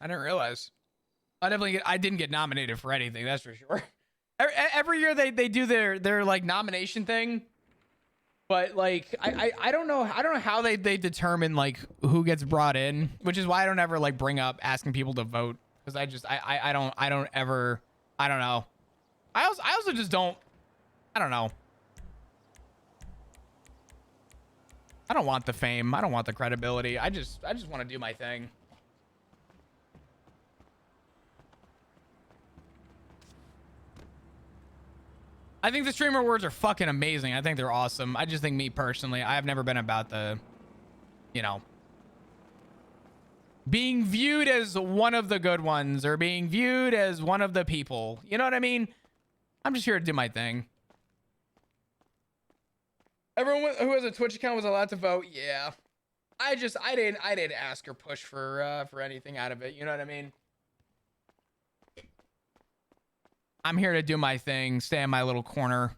I didn't realize. I didn't get nominated for anything. That's for sure. Every year they do their like nomination thing, but like I don't know how they determine like who gets brought in, which is why I don't ever like bring up asking people to vote, because I don't ever, I don't know. I also just don't, I don't know. I don't want the fame. I don't want the credibility. I just want to do my thing. I think the streamer awards are fucking amazing. I think they're awesome. I just think, me personally, I have never been about the, you know, being viewed as one of the good ones or being viewed as one of the people. You know what I mean? I'm just here to do my thing. Everyone who has a Twitch account was allowed to vote. Yeah. I didn't ask or push for anything out of it. You know what I mean? I'm here to do my thing, stay in my little corner.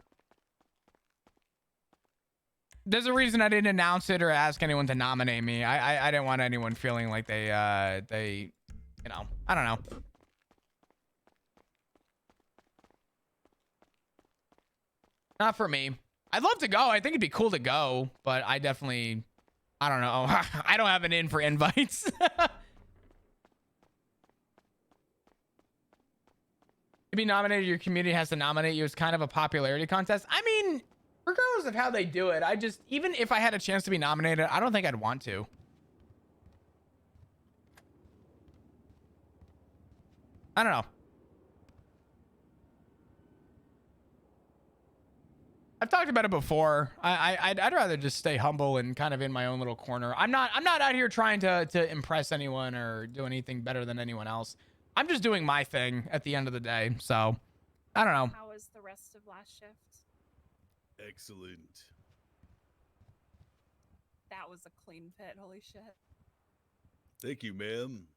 There's a reason I didn't announce it or ask anyone to nominate me. I didn't want anyone feeling like they, you know, I don't know. Not for me. I'd love to go. I think it'd be cool to go, but I definitely, I don't know. I don't have an in for invites. To be nominated, your community has to nominate you. It's kind of a popularity contest. I mean, regardless of how they do it, I just, even if I had a chance to be nominated, I don't think I'd want to. I don't know. I've talked about it before. I'd rather just stay humble and kind of in my own little corner. I'm not out here trying to impress anyone or do anything better than anyone else. I'm just doing my thing at the end of the day. So, I don't know. How was the rest of last shift? Excellent. That was a clean pit. Holy shit. Thank you, ma'am.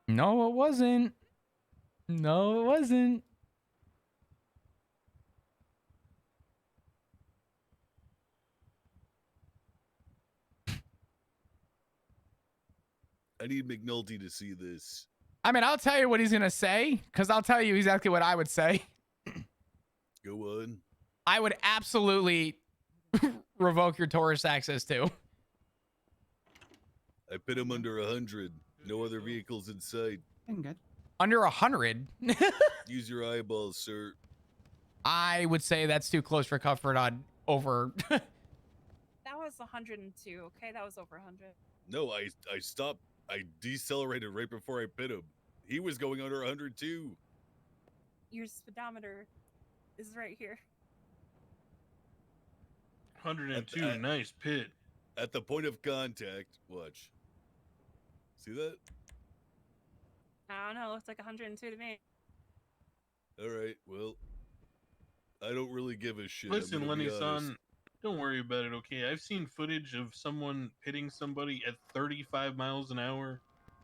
No, it wasn't. No, it wasn't. I need McNulty to see this. I mean, I'll tell you what he's going to say, because I'll tell you exactly what I would say. Go on. I would absolutely revoke your tourist access too. I pit him under 100. No other vehicles in sight. I'm good. Under 100? Use your eyeballs, sir. I would say that's too close for comfort on over. That was 102, okay? That was over 100. No, I stopped. I decelerated right before I pit him. He was going under 102. Your speedometer is right here. 102, nice pit. At the point of contact, watch. See that? I don't know. It looks like 102 to me. All right, well, I don't really give a shit. Listen, Lenny-san, don't worry about it, okay? I've seen footage of someone hitting somebody at 35 miles an hour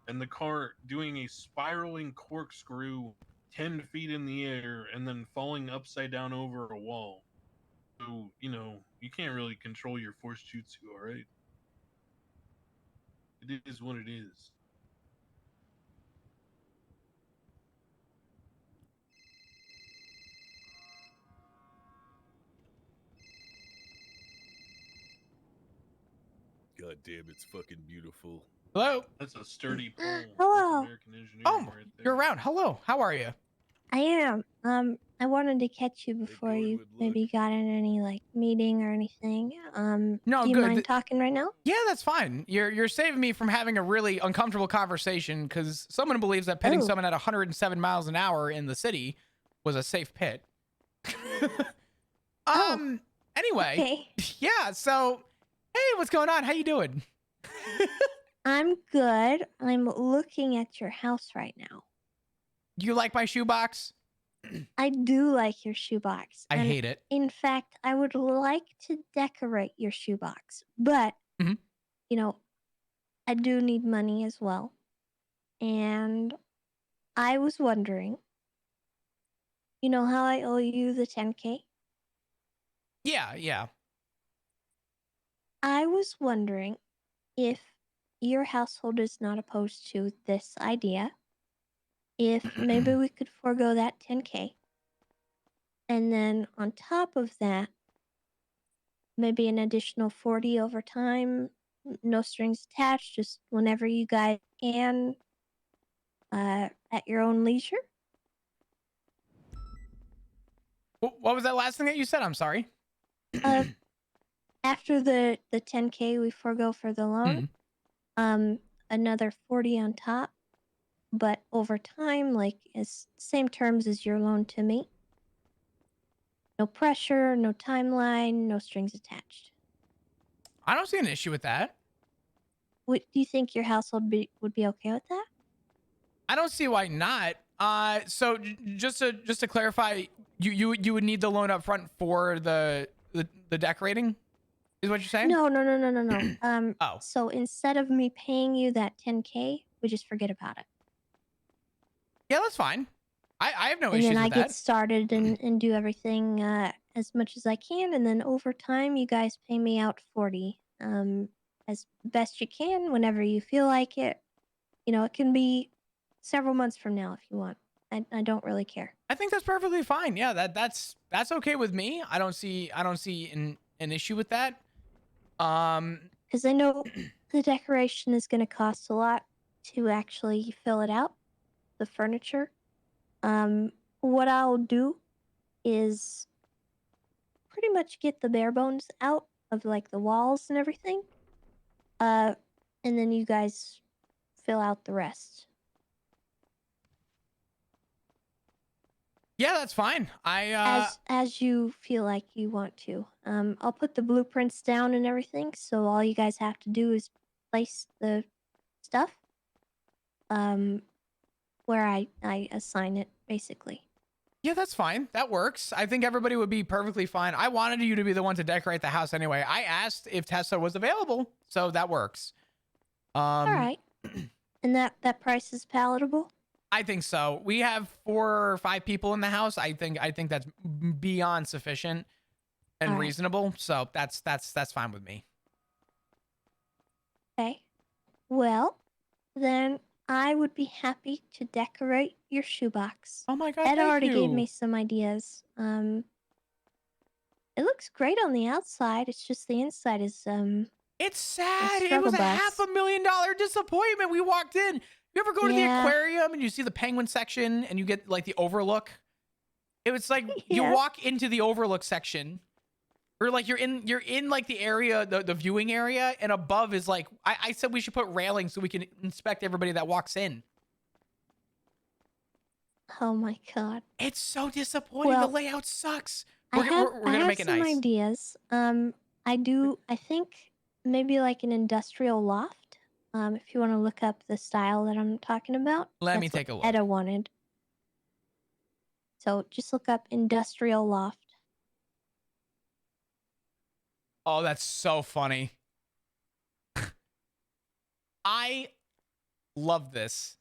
and the car doing a spiraling corkscrew 10 feet in the air and then falling upside down over a wall. So, you know, you can't really control your force jutsu, all right? It is what it is. God damn, it's fucking beautiful. Hello? That's a sturdy pole. Hello. American engineering Oh, right there. you're around. Hello. How are you? I am. I wanted to catch you before you maybe got in any like meeting or anything. No, do you good. mind talking right now? Yeah, that's fine. You're saving me from having a really uncomfortable conversation, because someone believes that pitting someone at 107 miles an hour in the city was a safe pit. Anyway, Okay. yeah. So, hey, what's going on? How you doing? I'm good. I'm looking at your house right now. You like my shoebox? I do like your shoebox. I hate it. In fact, I would like to decorate your shoebox, but Mhm. you know, I do need money as well. And I was wondering, you know how I owe you the 10K? Yeah, yeah. I was wondering if your household is not opposed to this idea, if maybe we could forego that 10K, and then on top of that, maybe an additional 40 over time, no strings attached, just whenever you guys can, at your own leisure. What was that last thing that you said? I'm sorry. Uh, after the 10K we forego for the loan, another 40 on top, but over time, like as same terms as your loan to me. No pressure, no timeline, no strings attached. I don't see an issue with that. Do you think your household would be okay with that? I don't see why not. So just to clarify, you would need the loan up front for the decorating, is what you're saying? No. Oh. So instead of me paying you that 10K, we just forget about it. Yeah, that's fine. I have no And issues then I with get that. started and do everything as much as I can, and then over time, you guys pay me out 40, as best you can, whenever you feel like it. You know, it can be several months from now if you want. I don't really care. I think that's perfectly fine. Yeah, that's okay with me. I don't see an issue with that. Because I know the decoration is going to cost a lot to actually fill it out, the furniture. What I'll do is pretty much get the bare bones out of like the walls and everything. And then you guys fill out the rest. Yeah, that's fine. As you feel like you want to. I'll put the blueprints down and everything, so all you guys have to do is place the stuff. Where I assign it basically. Yeah, that's fine. That works. I think everybody would be perfectly fine. I wanted you to be the one to decorate the house anyway. I asked if Tessa was available, so that works. All right. And that price is palatable? I think so. We have 4 or 5 people in the house. I think that's beyond sufficient and reasonable. So that's fine with me. Okay. Well, then I would be happy to decorate your shoebox. Oh my god, Ed thank already you. gave me some ideas. It looks great on the outside. It's just the inside is It's sad. It struggle was a bus. $500,000 disappointment. We walked in. You ever go to the Yeah. aquarium and you see the penguin section and you get like the overlook? It was like you Yeah. walk into the overlook section, or like you're in like the area, the viewing area, and above is like I said we should put railings so we can inspect everybody that walks in. Oh my god. It's so disappointing. Well, the layout sucks. I We're have gonna make it some nice. ideas. I think maybe like an industrial loft. If you want to look up the style that I'm talking about. Let me That's what take a look. Etta wanted. So just look up industrial loft. Oh, that's so funny. I love this.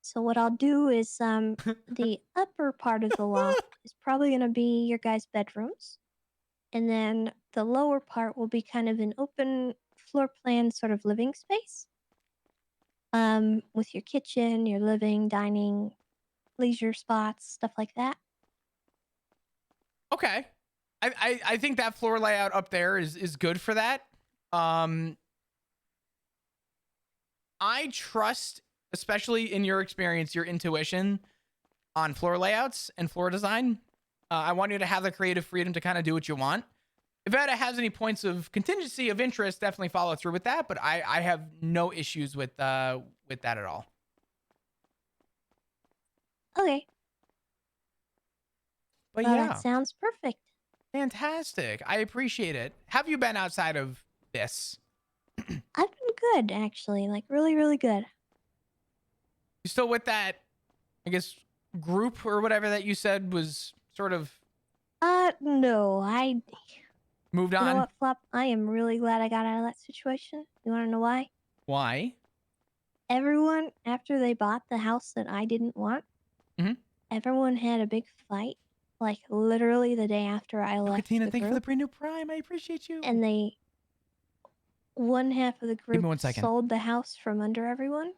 So what I'll do is the upper part of the loft is probably going to be your guys' bedrooms. And then the lower part will be kind of an open floor plan sort of living space. With your kitchen, your living, dining, leisure spots, stuff like that. Okay. I think that floor layout up there is good for that. I trust, especially in your experience, your intuition on floor layouts and floor design. I want you to have the creative freedom to kind of do what you want. If Etta has any points of contingency of interest, definitely follow through with that. But I have no issues with that at all. Okay. But Well, yeah, that sounds perfect. fantastic. I appreciate it. Have you been outside of this? I've been good, actually. Like, really, really good. You still with that, I guess, group or whatever that you said was sort of No, moved You know on? what, Flop? I am really glad I got out of that situation. You want to know why? Why? Everyone, after they bought the house that I didn't want, Mhm. everyone had a big fight. Like, literally the day after I left Katina, the thank you for the group. brand new Prime. I appreciate you. And they one half of the Give me group 1 second. sold the house from under everyone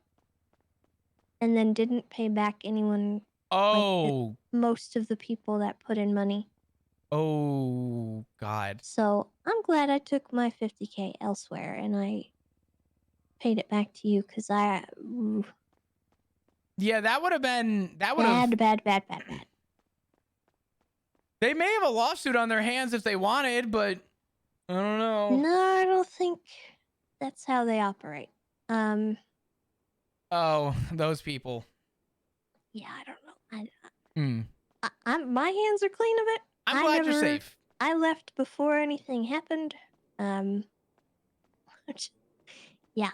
and then didn't pay back anyone, Oh, most of the people that put in money. oh, God. So I'm glad I took my 50K elsewhere and I paid it back to you because Yeah, that would have been, that would have, bad. they may have a lawsuit on their hands if they wanted, but I don't know. No, I don't think that's how they operate. Oh, those people. Yeah, I don't know. Hmm. My hands are clean of it. I'm glad you're safe. I left before anything happened. Yeah,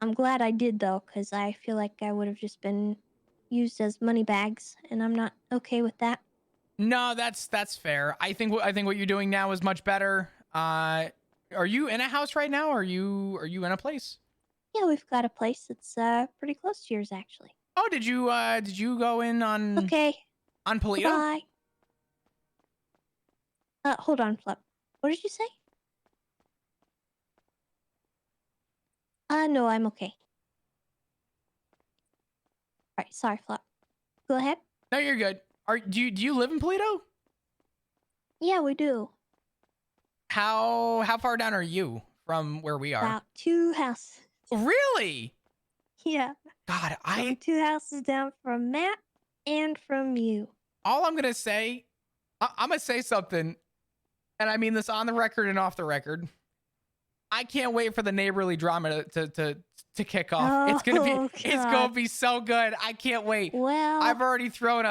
I'm glad I did though, because I feel like I would have just been used as money bags, and I'm not okay with that. No, that's fair. I think what you're doing now is much better. Are you in a house right now? Or are you in a place? Yeah, we've got a place that's pretty close to yours, actually. Oh, did you go in on Okay. on Polito? Bye. Hold on, Flip. What did you say? No, I'm okay. Alright, sorry, Flip. Go ahead. No, you're good. Do you live in Polito? Yeah, we do. How far down are you from where we are? About 2 houses. Really? Yeah. God, I'm 2 houses down from Matt and from you. all I'm gonna say, I'm gonna say something, and I mean this on the record and off the record. I can't wait for the neighborly drama to kick off. It's gonna be so good. I can't wait. Well, I've already thrown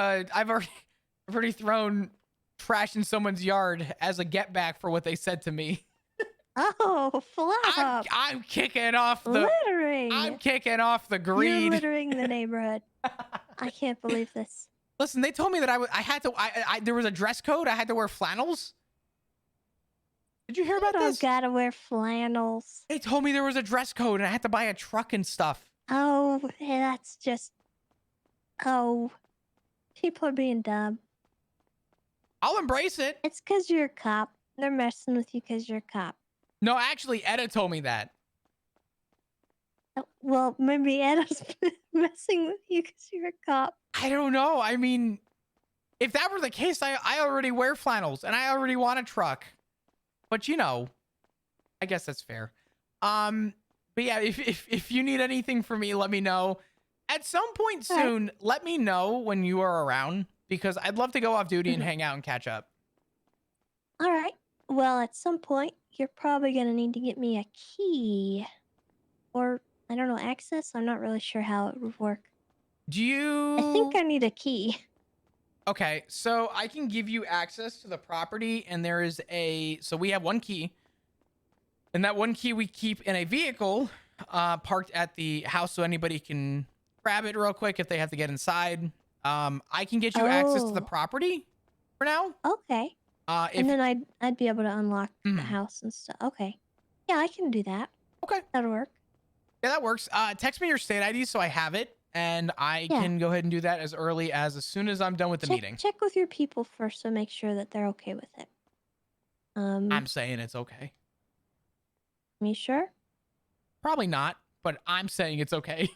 trash in someone's yard as a get back for what they said to me. oh, Flop. I'm kicking off the Littering. I'm kicking off the greed. You're littering the neighborhood. I can't believe this. Listen, they told me that I had to. There was a dress code. I had to wear flannels. Did you hear about this? Gotta wear flannels. They told me there was a dress code and I had to buy a truck and stuff. Oh, that's just. Oh, people are being dumb. I'll embrace it. It's because you're a cop. They're messing with you because you're a cop. No, actually, Etta told me that. Well, maybe Edda's messing with you because you're a cop. I don't know. I mean, if that were the case, I already wear flannels and I already want a truck. But you know, I guess that's fair. But yeah, if you need anything from me, let me know. At some point soon, let me know when you are around because I'd love to go off duty and hang out and catch up. All right. Well, at some point, you're probably going to need to get me a key. Or, I don't know, access? I'm not really sure how it would work. I think I need a key. Okay, so I can give you access to the property and there is so we have one key. And that one key we keep in a vehicle parked at the house so anybody can grab it real quick if they have to get inside. I can get you access to the property for now. Okay. And then I'd be able to unlock the house and stuff. Okay. Yeah, I can do that. Okay. That'll work. Yeah, that works. Text me your state ID so I have it. And I can go ahead and do that as early as soon as I'm done with the meeting. Check with your people first to make sure that they're okay with it. I'm saying it's okay. You sure? Probably not, but I'm saying it's okay.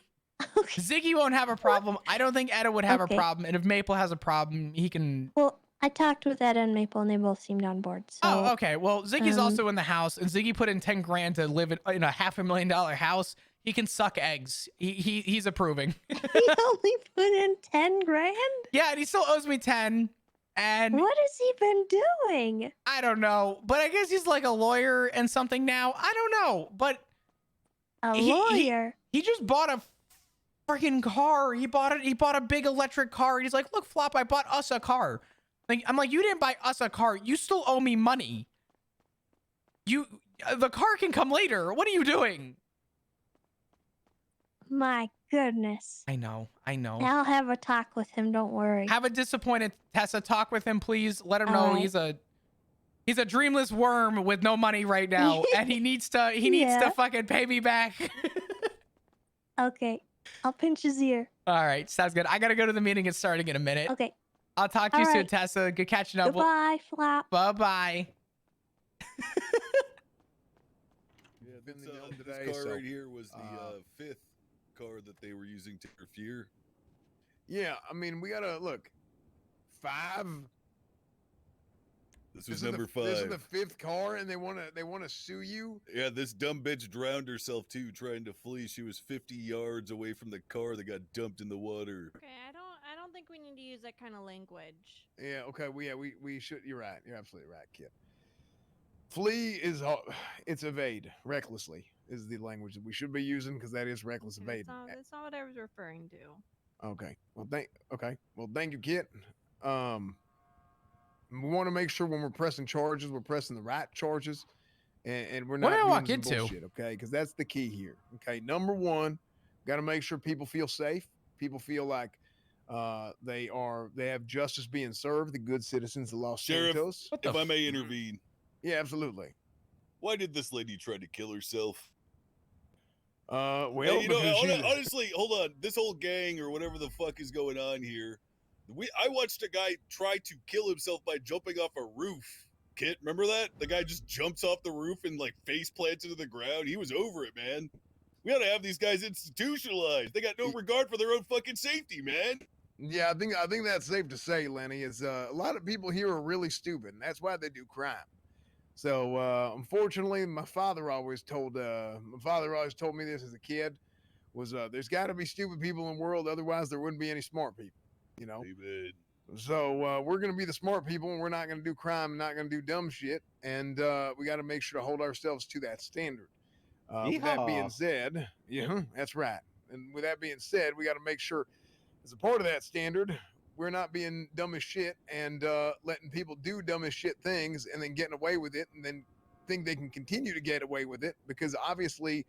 Okay. Ziggy won't have a problem. I don't think Etta would have a problem. And if Maple has a problem, he can... Well, I talked with Etta and Maple and they both seemed on board. So, oh, okay. Well, Ziggy's also in the house and Ziggy put in 10 grand to live in a $500,000 house. He can suck eggs. He's approving. He only put in 10 grand? Yeah, and he still owes me 10. And what has he been doing? I don't know. But I guess he's like a lawyer and something now. I don't know. But lawyer? He just bought a freaking car. He bought a big electric car. And he's like, look, Flop, I bought us a car. Like, I'm like, you didn't buy us a car. You still owe me money. The car can come later. What are you doing? My goodness. I know. I'll have a talk with him. Don't worry. Have a disappointed Tessa talk with him, please. Let him know he's a dreamless worm with no money right now, and he needs to fucking pay me back. Okay, I'll pinch his ear. All right, sounds good. I gotta go to the meeting. It's starting in a minute. Okay. I'll talk to you soon, Tessa. Good catching up. Goodbye, Flop. Bye bye. in the dome This today. car So right here was the fifth car that they were using to interfere. yeah, I mean, we gotta look. 5. This was number 5. This is the 5th car, and they wanna sue you. Yeah, this dumb bitch drowned herself too, trying to flee. She was 50 yards away from the car that got dumped in the water. Okay, I don't think we need to use that kind of language. Yeah, okay, we should. You're right. You're absolutely right, kid. Flee is it's evade recklessly is the language that we should be using because that is reckless Okay, evade. that's not what I was referring to. Okay. Well, thank you, kid. We want to make sure when we're pressing charges, we're pressing the right charges, and we're What not did I doing walk some into? bullshit. Okay, because that's the key here. Okay, number one, got to make sure people feel safe. People feel like they have justice being served. The good citizens of Los Sheriff, Santos. if I may intervene, Yeah, absolutely. why did this lady try to kill herself? Well, Hey, you know, because she's- honestly, hold on. This whole gang or whatever the fuck is going on here. I watched a guy try to kill himself by jumping off a roof. Kit, remember that? The guy just jumps off the roof and like face plants into the ground. He was over it, man. We ought to have these guys institutionalized. They got no regard for their own fucking safety, man. Yeah, I think that's safe to say, Lenny. Is a lot of people here are really stupid, and that's why they do crime. So unfortunately, my father always told me this as a kid was there's got to be stupid people in the world, otherwise there wouldn't be any smart people. You know. Amen. So we're gonna be the smart people, and we're not gonna do crime, and not gonna do dumb shit, and we got to make sure to hold ourselves to that standard. With that being said, yeah, that's right. And with that being said, we got to make sure, as a part of that standard, we're not being dumb as shit and letting people do dumb as shit things and then getting away with it, and then think they can continue to get away with it because obviously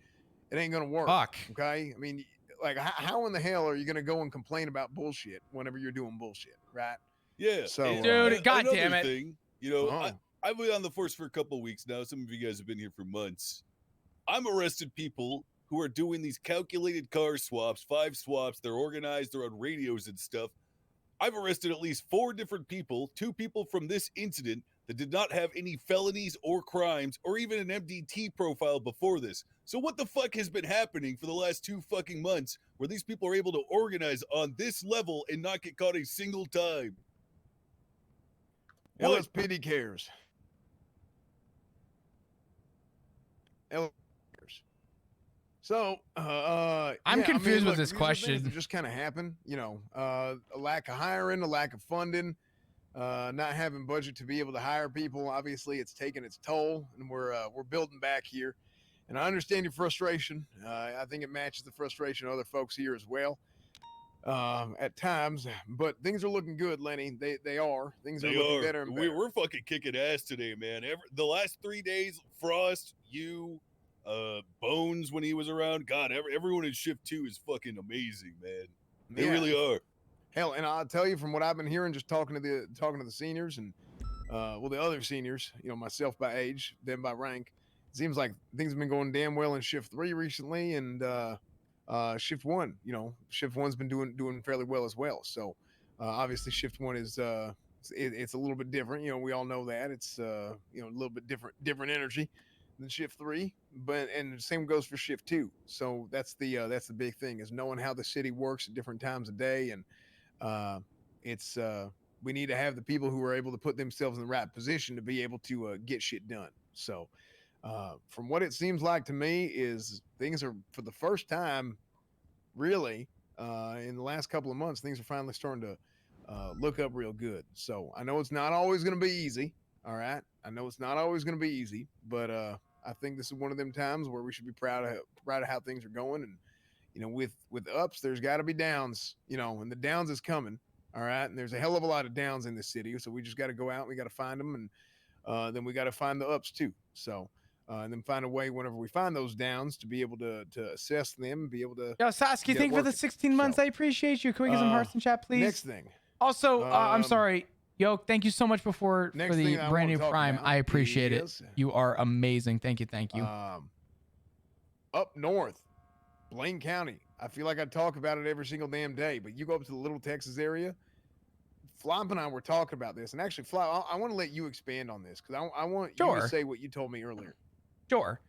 it ain't gonna work. Fuck. Okay, I mean, like, how in the hell are you gonna go and complain about bullshit whenever you're doing bullshit, right? Yeah. So, and, Dude, God another damn it. Thing, you know, Oh. I've been on the force for a couple of weeks now. Some of you guys have been here for months. I'm arrested people who are doing these calculated car swaps, 5 swaps. They're organized. They're on radios and stuff. I've arrested at least 4 different people, 2 people from this incident that did not have any felonies or crimes or even an MDT profile before this. So what the fuck has been happening for the last 2 fucking months where these people are able to organize on this level and not get caught a single time? What? LSPD cares. LSPD cares. So, I'm confused with look, this these are things question. that just kind of happen, you know, a lack of hiring, a lack of funding, not having budget to be able to hire people. Obviously, it's taking its toll, and we're building back here. And I understand your frustration. I think it matches the frustration of other folks here as well. At times, but things are looking good, Lenny. They are. Things are looking better and better. We're fucking kicking ass today, man. The last 3 days, Frost, you, Bones when he was around, God, everyone in shift 2 is fucking amazing, man. They Yeah. really are. Hell, and I'll tell you from what I've been hearing, just talking to the seniors and the other seniors, you know, myself by age, them by rank. It seems like things have been going damn well in shift 3 recently, and shift 1, you know, shift 1's been doing fairly well as well. So obviously shift 1 is it's a little bit different. You know, we all know that it's a little bit different energy than shift 3, and the same goes for shift 2. So that's the big thing, is knowing how the city works at different times of day, and we need to have the people who are able to put themselves in the right position to be able to get shit done. So from what it seems like to me is things are, for the first time really in the last couple of months, things are finally starting to look up real good. So I know it's not always going to be easy. All right, I know it's not always going to be easy, but I think this is one of them times where we should be proud of how things are going. And you know, with ups, there's got to be downs, you know, and the downs is coming. All right, and there's a hell of a lot of downs in this city, so we just got to go out, we got to find them, and then we got to find the ups too. So and then find a way whenever we find those downs to be able to assess them and be able to. Yo, Sasuke, get thank you for the working. 16 months. So, I appreciate you. Can we get some hearts in chat, please? Next thing. Also, I'm Um, sorry. Yo, thank you so much for next the thing I brand wanna new talk Prime. about I appreciate it. is, You are amazing. Thank you. Thank you. Up north, Blaine County. I feel like I talk about it every single damn day, but you go up to the Little Texas area. Flop and I were talking about this, and actually, Flop, I want to let you expand on this because I want you Sure. to say what you told me earlier. Sure.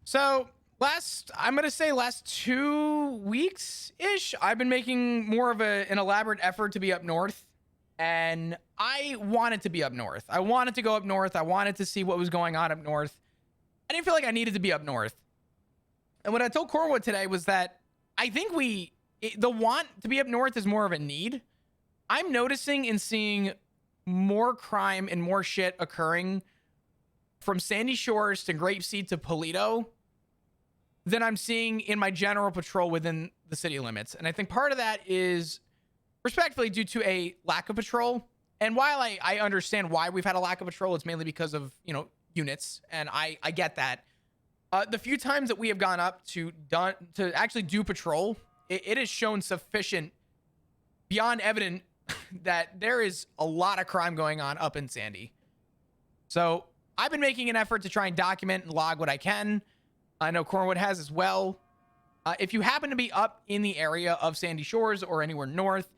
So I'm gonna say last 2 weeks ish, I've been making more of an elaborate effort to be up north, and I wanted to be up north. I wanted to go up north. I wanted to see what was going on up north. I didn't feel like I needed to be up north. And what I told Cornwood today was that I think the want to be up north is more of a need. I'm noticing and seeing more crime and more shit occurring from Sandy Shores to Grapeseed to Polito than I'm seeing in my general patrol within the city limits. And I think part of that is respectfully due to a lack of patrol. And while I understand why we've had a lack of patrol, it's mainly because of, units. And I get that. The few times that we have gone up to actually do patrol, it has shown sufficient, beyond evident, that there is a lot of crime going on up in Sandy. So I've been making an effort to try and document and log what I can. I know Cornwood has as well. If you happen to be up in the area of Sandy Shores or anywhere north,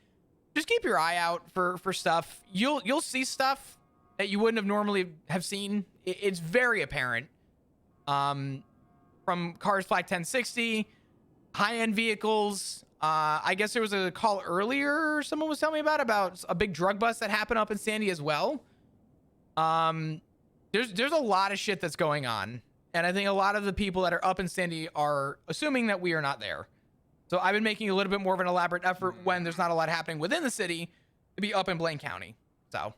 just keep your eye out for stuff. You'll see stuff that you wouldn't have normally have seen. It's very apparent. From cars flag 1060, high-end vehicles. I guess there was a call earlier someone was telling me about a big drug bust that happened up in Sandy as well. There's a lot of shit that's going on. And I think a lot of the people that are up in Sandy are assuming that we are not there. So I've been making a little bit more of an elaborate effort when there's not a lot happening within the city to be up in Blaine County. So.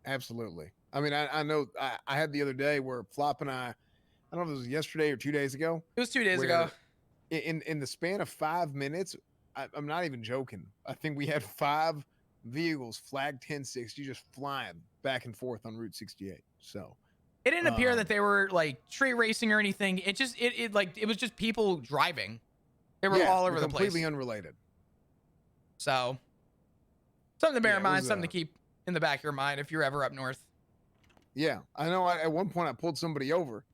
Absolutely. I mean, I know I had the other day where Flop and I don't know if it was yesterday or 2 days ago. It was 2 days ago. In the span of 5 minutes, I'm not even joking. I think we had 5 vehicles flagged 1060 just flying back and forth on Route 68. So it didn't appear that they were like street racing or anything. It just it was just people driving. They were all over the place. Completely unrelated. So something to bear in mind, something to keep in the back of your mind if you're ever up north. Yeah, I know. At one point, I pulled somebody over.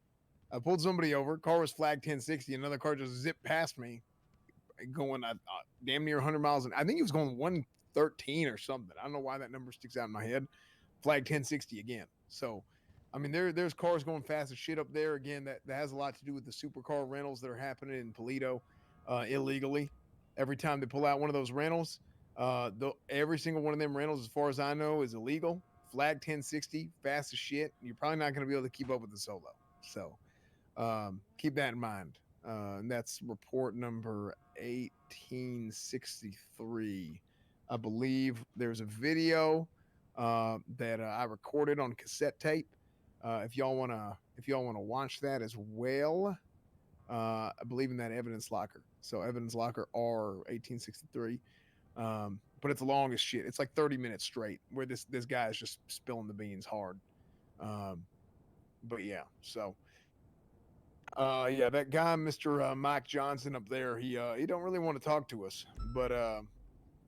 Car was flagged 1060. Another car just zipped past me, going damn near 100 miles. I think he was going 113 or something. I don't know why that number sticks out in my head. Flagged 1060 again. So, I mean, there's cars going fast as shit up there. Again, that has a lot to do with the supercar rentals that are happening in Polito illegally. Every time they pull out one of those rentals, every single one of them rentals, as far as I know, is illegal. Flagged 1060, fast as shit. You're probably not going to be able to keep up with the solo. So keep that in mind. And that's report number 1863. I believe there's a video that I recorded on cassette tape. If y'all wanna watch that as well, I believe in that evidence locker. So evidence locker R 1863. But it's long as shit. It's like 30 minutes straight where this guy is just spilling the beans hard. But yeah, so that guy, Mr. Mike Johnson up there, he don't really want to talk to us, but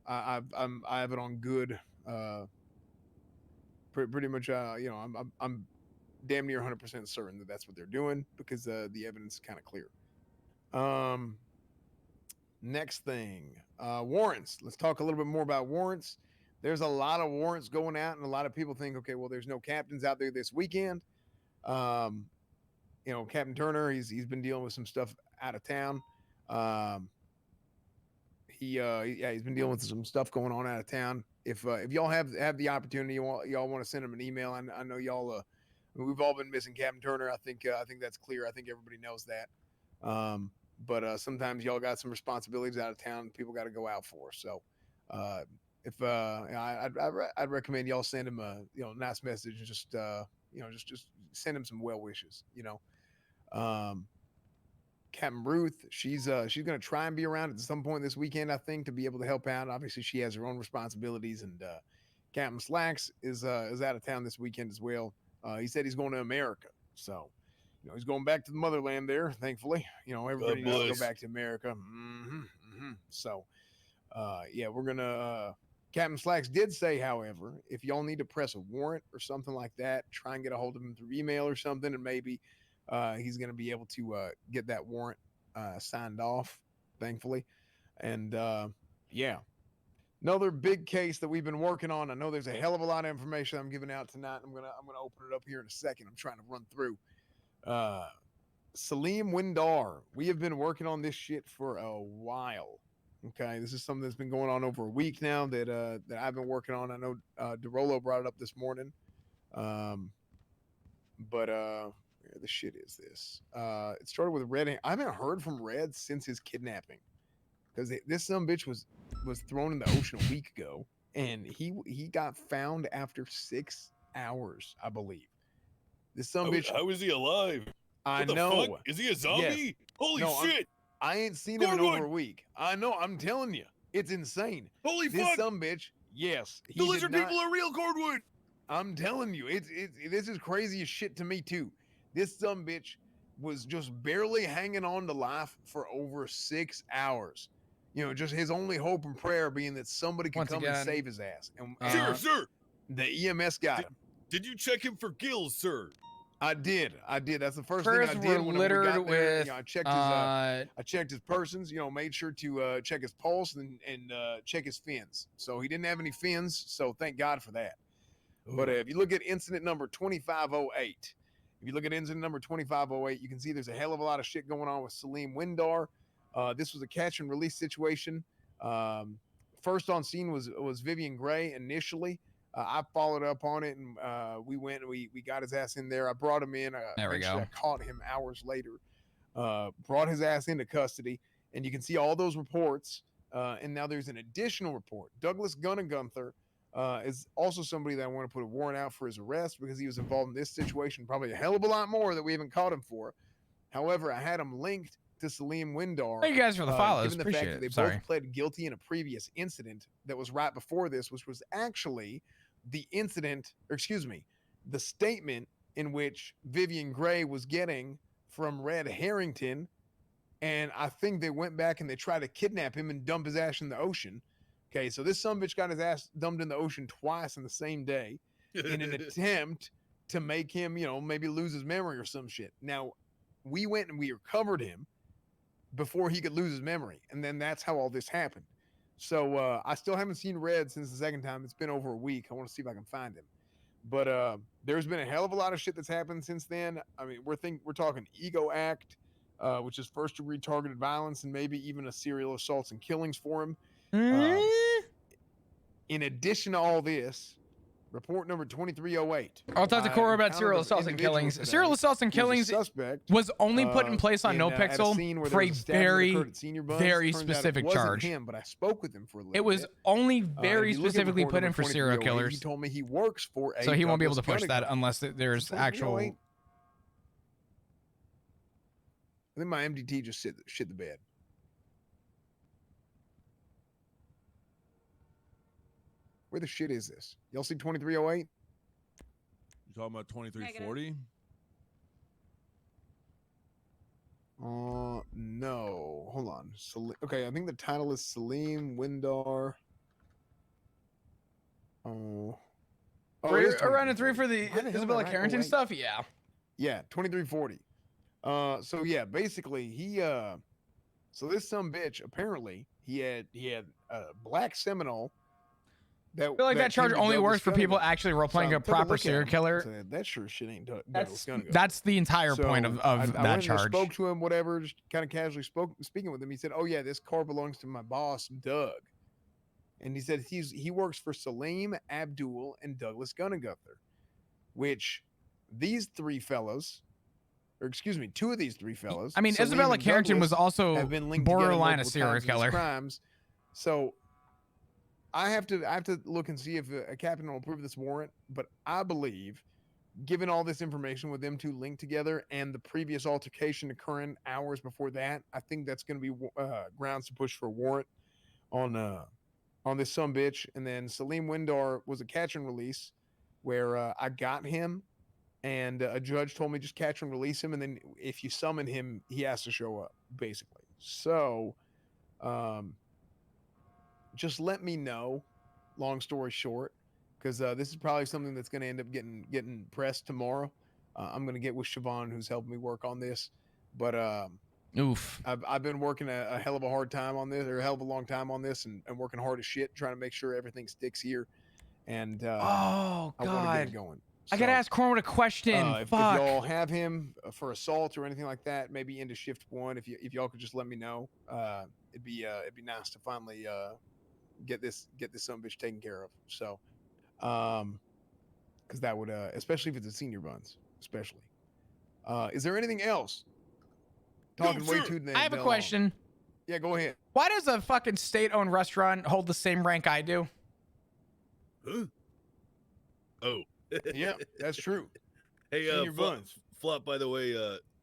I have it on good. Pretty much, I'm damn near 100% certain that that's what they're doing because the evidence is kind of clear. Next thing, warrants. Let's talk a little bit more about warrants. There's a lot of warrants going out, and a lot of people think, okay, well, there's no captains out there this weekend. Captain Turner, he's been dealing with some stuff out of town. He's been dealing with some stuff going on out of town. If y'all have the opportunity, y'all want to send him an email. I know y'all. We've all been missing Captain Turner. I think that's clear. I think everybody knows that. But sometimes y'all got some responsibilities out of town. People got to go out for. So I'd recommend y'all send him a nice message and just send him some well wishes. Captain Ruth, she's gonna try and be around at some point this weekend, I think, to be able to help out. Obviously, she has her own responsibilities, and Captain Slacks is out of town this weekend as well. He said he's going to America, so he's going back to the motherland there. Thankfully, everybody needs to go back to America. So, we're gonna. Captain Slacks did say, however, if y'all need to press a warrant or something like that, try and get a hold of him through email or something, and maybe he's going to be able to get that warrant signed off, thankfully. And another big case that we've been working on. I know there's a hell of a lot of information I'm giving out tonight. I'm gonna open it up here in a second. I'm trying to run through. Salim Windar. We have been working on this shit for a while. Okay, this is something that's been going on over a week now that I've been working on. I know DeRolo brought it up this morning. But where the shit is this? It started with Red. I haven't heard from Red since his kidnapping, because this bitch was thrown in the ocean a week ago, and he got found after 6 hours, I believe. This bitch. How is he alive? I What the know. fuck? Is he a zombie? Yes. Holy No, shit! I ain't seen him in over a week. I know. I'm telling you, it's insane. Holy This fuck! bitch. Yes. The lizard people are real, Cordwood. I'm telling you, this is crazy as shit to me too. This bitch was just barely hanging on to life for over 6 hours. You know, just his only hope and prayer being that somebody could come and save his ass. And Sir, the EMS got him. Did you check him for gills, sir? I did. That's the first First, thing I did we're when littered we got there. with. You know, I checked his persons. You know, made sure to check his pulse and check his fins. So he didn't have any fins. So thank God for that. But if you look at incident number 2508, you can see there's a hell of a lot of shit going on with Salim Windar. This was a catch and release situation. First on scene was Vivian Gray initially. I followed up on it, and we went and we got his ass in there. I brought him in. There we go. I caught him hours later. Brought his ass into custody, and you can see all those reports. And now there's an additional report. Douglas Gunther is also somebody that I want to put a warrant out for his arrest, because he was involved in this situation, probably a hell of a lot more that we haven't caught him for. However, I had him linked to Salim Windar. Thank you guys for the follows. Given the Appreciate fact that it. they both pled guilty in a previous incident that was right before this, which was actually the incident, or excuse me, the statement in which Vivian Gray was getting from Red Harrington. And I think they went back and they tried to kidnap him and dump his ass in the ocean. Okay, so this sumbitch got his ass dumped in the ocean twice in the same day in an attempt to make him, you know, maybe lose his memory or some shit. Now, we went and we recovered him before he could lose his memory. And then that's how all this happened. So I still haven't seen Red since the second time. It's been over a week. I want to see if I can find him. But there's been a hell of a lot of shit that's happened since then. I mean, we're talking Ego Act, which is first degree targeted violence, and maybe even a serial assaults and killings for him. In addition to all this, report number 2308. I'll talk to Cora about serial assaults and killings. Serial assaults and killings was only put in place on NoPixel for a very, very specific charge. Him, but I spoke with him for a little It was bit. only very specifically put in for serial killers. He told me he works for a so he won't be able to push that unless there's actual. I think my MDT just shit the bed. Where the shit is this? Y'all see 2308? You talking about 2340? No. Hold on. Okay, I think the title is Salim Windar. Around a 3 for the Isabella Carrington stuff? Yeah. Yeah, 2340. So yeah, basically so this sumbitch, apparently he had a black Seminole. I feel like that charge only works for people actually role-playing a proper serial killer. That sure shit ain't that's the entire point of that charge. I spoke to him, whatever, just kind of casually speaking with him. He said, "Oh yeah, this car belongs to my boss, Doug," and he said he works for Salim, Abdul, and Douglas Gunther, which these three fellas, or excuse me, two of these three fellas. I mean, Salim Isabella and Carrington Douglas was also have been linked borderline a together serial multiple times in these killer. crimes. So I have to look and see if a captain will approve this warrant, but I believe, given all this information with them two linked together and the previous altercation occurring hours before that, I think that's going to be grounds to push for a warrant on this sumbitch. And then Salim Windar was a catch and release where I got him, and a judge told me just catch and release him, and then if you summon him, he has to show up, basically. So just let me know, long story short, because this is probably something that's going to end up getting pressed tomorrow. I'm going to get with Siobhan, who's helped me work on this. But I've been working a hell of a hard time on this, or a hell of a long time on this, and working hard as shit, trying to make sure everything sticks here. And I want to get it going. I gotta So, ask Cornwood a question. if Fuck. y'all have him for assault or anything like that, maybe into shift 1, if y'all could just let me know, it'd be nice to finally get this son of a bitch taken care of. So, because that would especially if it's a senior buns, especially. Is there anything else? Talking way too. I have a question. Yeah, go ahead. Why does a fucking state-owned restaurant hold the same rank I do? Huh? Oh. Yeah, that's true. Hey, Senior buns. Flop, by the way,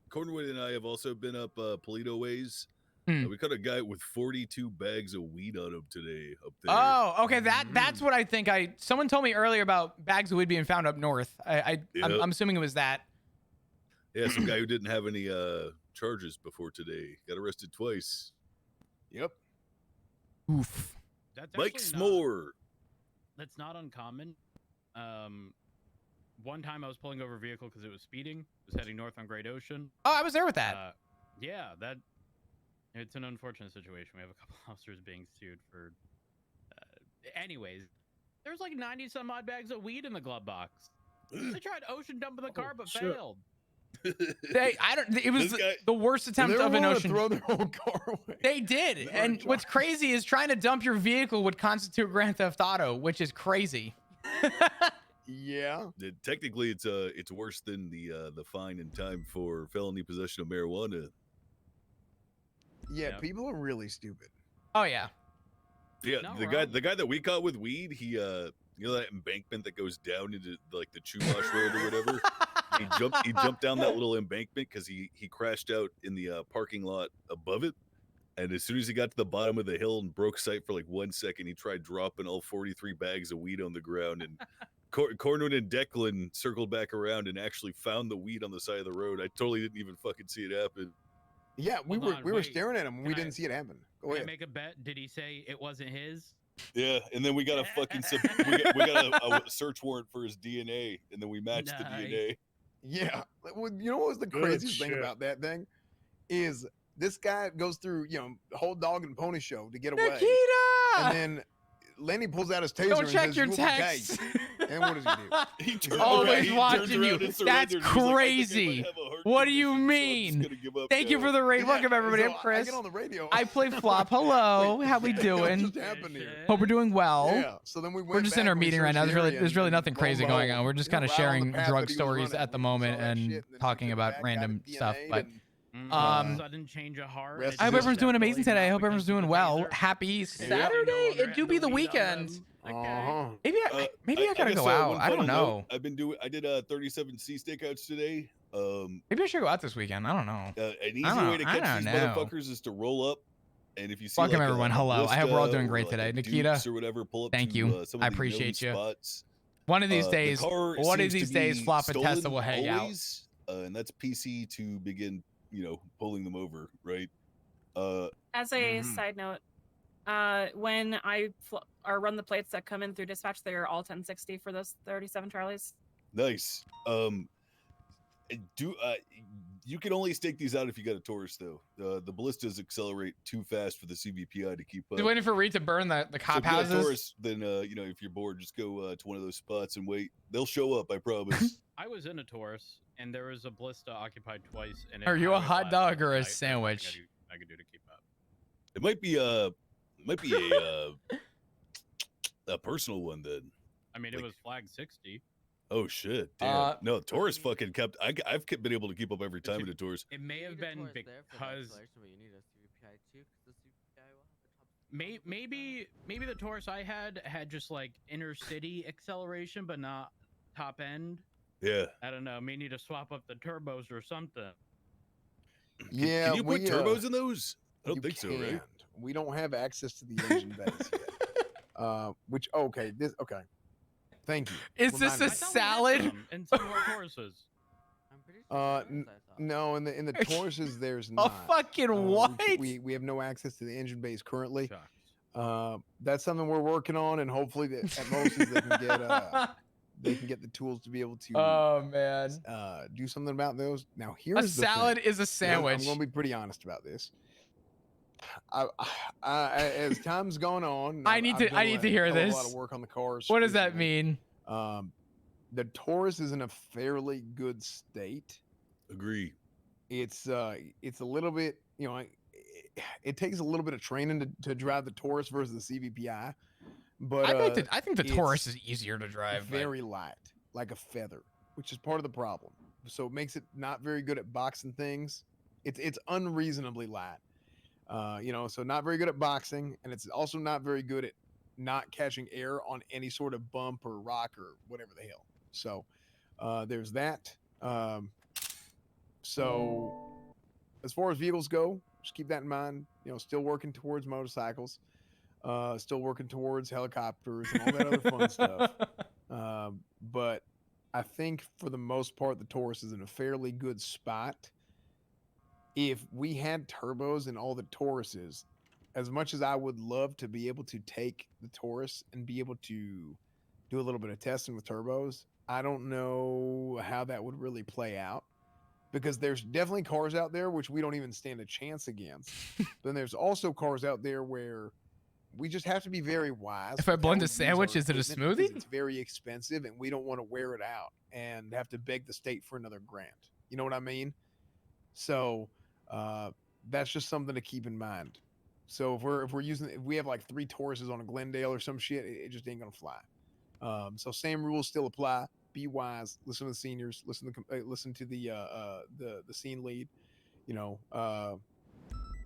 Cornwood and I have also been up Polito ways. Hmm. We caught a guy with 42 bags of weed on him today up there. Oh, okay. That's what I think. Someone told me earlier about bags of weed being found up north. I'm assuming it was that. Yeah, some guy who didn't have any charges before today got arrested twice. Yep. Oof. That's Mike actually S'more. That's not uncommon. One time I was pulling over a vehicle because it was speeding. It was heading north on Great Ocean. Oh, I was there with that. Yeah, it's an unfortunate situation. We have a couple officers being sued for. Anyways, there was like 90 some odd bags of weed in the glove box. They tried ocean dumping the car, but failed. It was the worst attempt of an ocean. Throw their whole car away. They did, and what's crazy is trying to dump your vehicle would constitute Grand Theft Auto, which is crazy. Yeah. Technically, it's worse than the fine and time for felony possession of marijuana. Yeah, people are really stupid. Oh yeah. Yeah, the guy that we caught with weed, he you know that embankment that goes down into like the Chumash Road or whatever. He jumped down that little embankment because he crashed out in the parking lot above it. And as soon as he got to the bottom of the hill and broke sight for like 1 second, he tried dropping all 43 bags of weed on the ground. And Cornwood and Declan circled back around and actually found the weed on the side of the road. I totally didn't even fucking see it happen. Yeah, we were staring at him. We didn't see it happen. Go ahead. Can I make a bet? Did he say it wasn't his? Yeah, and then we got a fucking we got a search warrant for his DNA, and then we matched the DNA. Yeah, you know what was the craziest thing about that thing is this guy goes through the whole dog and pony show to get away, Nikita! And then Lenny pulls out his taser. Don't and check says, your "You text." And what does he do? Always watching you. That's crazy. What do you mean? Thank you for the raid. Welcome everybody. I'm Chris. I get on the radio. I play Flop. Hello. How we doing? What just happened here? Hope we're doing well. Yeah. So then we're just in our meeting right now. There's really nothing crazy going on. We're just kind of sharing drug stories at the moment and talking about random stuff. But sudden change of heart. I hope everyone's doing amazing today. I hope everyone's doing well. Happy Saturday. It do be the weekend. Maybe I gotta go out. I don't know. I did 37C stakeouts today. Maybe I should go out this weekend. I don't know. An easy way to catch these motherfuckers is to roll up, and if you see welcome like everyone. Hello. I hope we're all doing great today. Nikita, or whatever, pull up thank to, you. some of I the appreciate you. spots. One of these days, Flop and Tessa will hang out. And that's PC to begin, pulling them over, right? As a side note, when I run the plates that come in through dispatch, they are all 1060 for those 37 Charlies. Nice. You can only stake these out if you got a Taurus, though. The ballistas accelerate too fast for the CVPI to keep up. Just waiting for Reed to burn the cop so houses. If you got a Taurus, then if you're bored, just go to one of those spots and wait. They'll show up, I promise. I was in a Taurus, and there was a ballista occupied twice. And are you a hot dog or a sandwich? I could do to keep up. It might be a personal one then. I mean, it was flag 60. Oh shit! Damn. No, Taurus fucking kept. I've been able to keep up every time in a Taurus. It may have been because maybe the Taurus I had just like inner city acceleration, but not top end. Yeah. I don't know. May need to swap up the turbos or something. Yeah. Can you put turbos in those? I don't think so, right? We don't have access to the engine bays yet. Okay. Thank you. Is this a salad? In some of our Tauruses. No, in the Tauruses there's not. A fucking what? We have no access to the engine bays currently. That's something we're working on, and hopefully at most they can get the tools to be able to. Oh man. Do something about those. Now here's a salad is a sandwich. I'm going to be pretty honest about this. As time's gone on, I need to hear this. A lot of work on the cars. What does that mean? the Taurus is in a fairly good state. Agree. It's a little bit, you know, it takes a little bit of training to drive the Taurus versus the CVPI, but I think the Taurus is easier to drive. Very light, like a feather, which is part of the problem. So it makes it not very good at boxing things. It's unreasonably light, you know, so not very good at boxing, and it's also not very good at not catching air on any sort of bump or rock or whatever the hell. So there's that. So as far as vehicles go, just keep that in mind. You know, still working towards motorcycles, still working towards helicopters and all that other fun stuff. But I think for the most part, the Taurus is in a fairly good spot. If we had turbos in all the Tauruses, as much as I would love to be able to take the Taurus and be able to do a little bit of testing with turbos, I don't know how that would really play out. Because there's definitely cars out there which we don't even stand a chance against. Then there's also cars out there where we just have to be very wise. If I blend a sandwich, is it a smoothie? It's very expensive and we don't want to wear it out and have to beg the state for another grant. You know what I mean? So that's just something to keep in mind. So if we have like 3 Tauruses on a Glendale or some shit, it just ain't gonna fly. So same rules still apply. Be wise. Listen to the seniors. Listen to the scene lead. You know,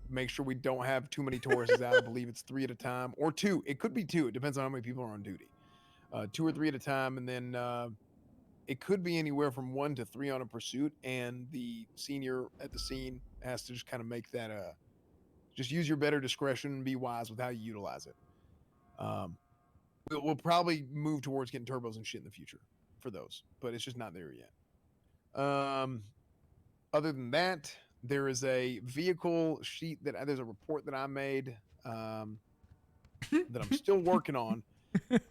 make sure we don't have too many Tauruses out. I believe it's 3 at a time, or 2. It could be 2. It depends on how many people are on duty. 2 or 3 at a time, and then it could be anywhere from 1 to 3 on a pursuit. And the senior at the scene has to just kind of make that. Just use your better discretion and be wise with how you utilize it. We'll probably move towards getting turbos and shit in the future for those, but it's just not there yet. Other than that, there is a vehicle sheet there's a report that I made that I'm still working on.